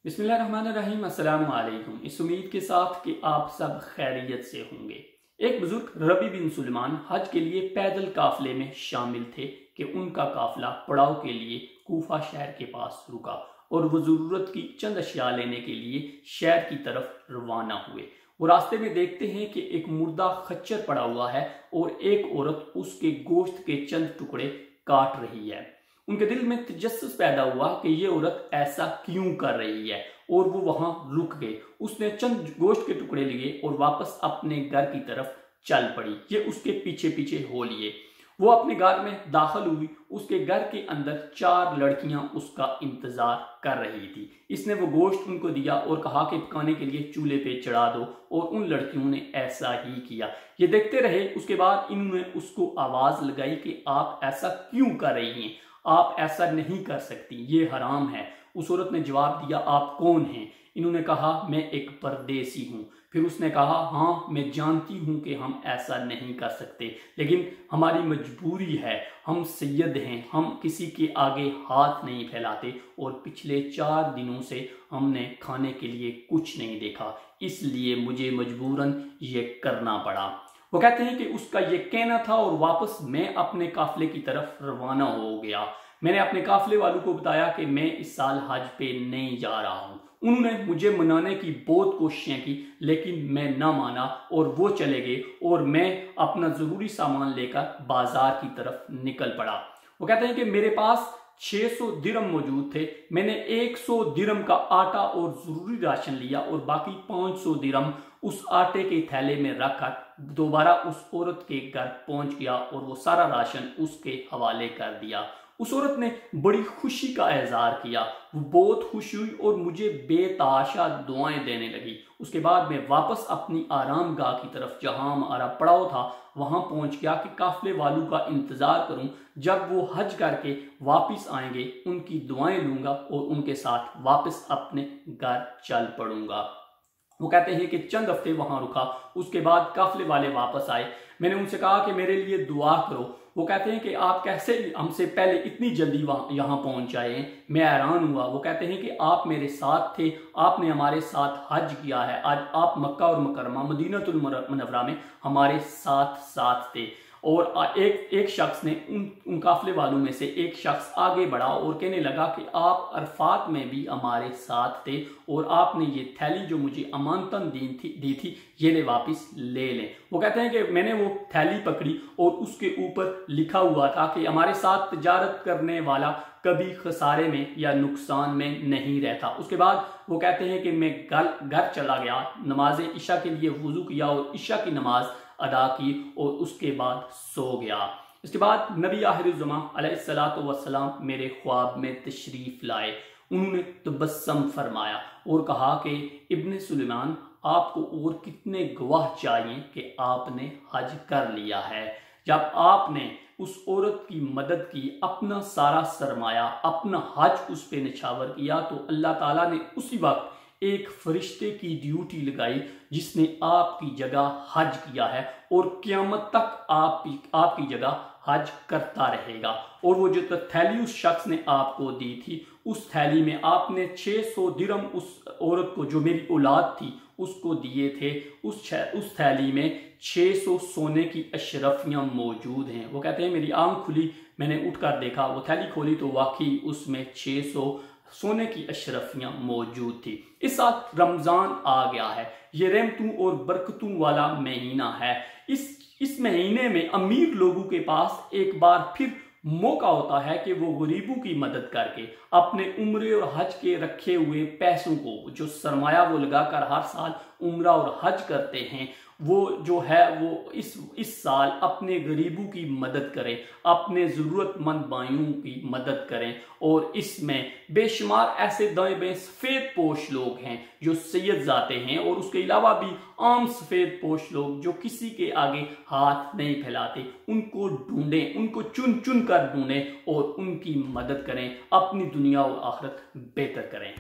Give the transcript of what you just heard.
बिस्मिल्लाहिर्रहमानिर्रहीम। अस्सलाम वालेकुम। इस उम्मीद के साथ कि आप सब खैरियत से होंगे। एक बुजुर्ग रबी बिन सुलेमान हज के लिए पैदल काफले में शामिल थे कि उनका काफला पड़ाव के लिए कूफा शहर के पास रुका और वो जरूरत की चंद अशिया लेने के लिए शहर की तरफ रवाना हुए। वो रास्ते में देखते हैं कि एक मुर्दा खच्चर पड़ा हुआ है और एक औरत उसके गोश्त के चंद टुकड़े काट रही है। उनके दिल में तजस्सुस पैदा हुआ कि ये औरत ऐसा क्यों कर रही है और वो वहां रुक गए। उसने चंद गोश्त के टुकड़े लिए और वापस अपने घर की तरफ चल पड़ी। ये उसके पीछे पीछे हो लिए। वो अपने घर में दाखिल हुई। उसके घर के अंदर 4 लड़कियां उसका इंतजार कर रही थी। इसने वो गोश्त उनको दिया और कहा कि पकाने के लिए चूल्हे पे चढ़ा दो और उन लड़कियों ने ऐसा ही किया। ये देखते रहे। उसके बाद इन्होंने उसको आवाज लगाई कि आप ऐसा क्यों कर रही हैं, आप ऐसा नहीं कर सकती, ये हराम है। उस औरत ने जवाब दिया, आप कौन हैं? इन्होंने कहा, मैं एक परदेसी हूं। फिर उसने कहा, हाँ मैं जानती हूं कि हम ऐसा नहीं कर सकते, लेकिन हमारी मजबूरी है, हम सैयद हैं, हम किसी के आगे हाथ नहीं फैलाते और पिछले 4 दिनों से हमने खाने के लिए कुछ नहीं देखा, इसलिए मुझे मजबूरन ये करना पड़ा। वो कहते हैं कि उसका ये कहना था और वापस मैं अपने काफले की तरफ रवाना हो गया। मैंने अपने काफले वालों को बताया कि मैं इस साल हज पे नहीं जा रहा हूँ। उन्होंने मुझे मनाने की बहुत कोशिशें की, लेकिन मैं ना माना और वो चले गए और मैं अपना जरूरी सामान लेकर बाजार की तरफ निकल पड़ा। वो कहते हैं कि मेरे पास 600 दिरहम मौजूद थे। मैंने 100 दिरहम का आटा और जरूरी राशन लिया और बाकी 500 दिरहम उस आटे के थैले में रखकर दोबारा उस औरत के घर पहुंच गया और वो सारा राशन उसके हवाले कर दिया। उस औरत ने बड़ी खुशी का इजहार किया। वो बहुत खुश हुई और मुझे बेतहाशा दुआएं देने लगी। उसके बाद मैं वापस अपनी आरामगाह की तरफ, जहां हमारा पड़ाव था, वहां पहुंच गया कि काफले वालों का इंतजार करूं। जब वो हज करके वापस आएंगे उनकी दुआएं लूंगा और उनके साथ वापस अपने घर चल पड़ूंगा। वो कहते हैं कि चंद हफ्ते वहां रुका। उसके बाद काफले वाले वापस आए। मैंने उनसे कहा कि मेरे लिए दुआ करो। वो कहते हैं कि आप कैसे हमसे पहले इतनी जल्दी यहाँ पहुंच आए? मैं हैरान हुआ। वो कहते हैं कि आप मेरे साथ थे, आपने हमारे साथ हज किया है। आज आप मक्का और मुकरमा मदीनतुल मुनव्वरा में हमारे साथ साथ थे। और एक शख्स ने उन काफले वालों में से एक शख्स आगे बढ़ा और कहने लगा कि आप अरफात में भी हमारे साथ थे और आपने ये थैली जो मुझे अमानतन दी थी ये ले वापस ले लें। वो कहते हैं कि मैंने वो थैली पकड़ी और उसके ऊपर लिखा हुआ था कि हमारे साथ तिजारत करने वाला कभी खसारे में या नुकसान में नहीं रहता। उसके बाद वो कहते हैं कि मैं घर चला गया, नमाज इशा के लिए वुजू किया और इशा की नमाज अदा की और उसके बाद सो गया। इसके बाद नबी आखिरुज़्ज़मा अलैहिस्सलातु वस्सलाम मेरे ख्वाब में तशरीफ लाए। उन्होंने तबस्सम फरमाया और कहा कि इब्ने सुलेमान, आपको और कितने गवाह चाहिए कि आपने हज कर लिया है। जब आपने उस औरत की मदद की, अपना सारा सरमाया, अपना हज उस पे निछावर किया, तो अल्लाह ताला ने उसी वक्त एक फरिश्ते की ड्यूटी लगाई जिसने आपकी जगह हज किया है और क़यामत तक आपकी जगह हज करता रहेगा। और वो जो थैली उस शख्स ने आपको दी थी, उस थैली में आपने 600 दिरहम उस औरत को, जो मेरी औलाद थी, उसको दिए थे। उस थैली में 600 सोने की अशरफियां मौजूद हैं। वो कहते हैं मेरी आंख खुली, मैंने उठकर देखा, वो थैली खोली तो वाकई उसमें 600 सोने की अशरफियां मौजूद थी। इस साल रमजान आ गया है। ये रहमतों और बरकतों वाला महीना है। इस महीने में अमीर लोगों के पास एक बार फिर मौका होता है कि वो गरीबों की मदद करके अपने उम्रे और हज के रखे हुए पैसों को, जो सरमाया वो लगाकर हर साल उम्रा और हज करते हैं, वो जो है वो इस साल अपने गरीबों की मदद करें, अपने ज़रूरतमंद भाइयों की मदद करें। और इसमें बेशुमार ऐसे दाएं बाएं सफ़ेद पोश लोग हैं जो सैयद जाते हैं और उसके अलावा भी आम सफ़ेद पोश लोग जो किसी के आगे हाथ नहीं फैलाते। उनको ढूंढें, उनको चुन चुन कर ढूंढें और उनकी मदद करें, अपनी दुनिया और आखिरत बेहतर करें।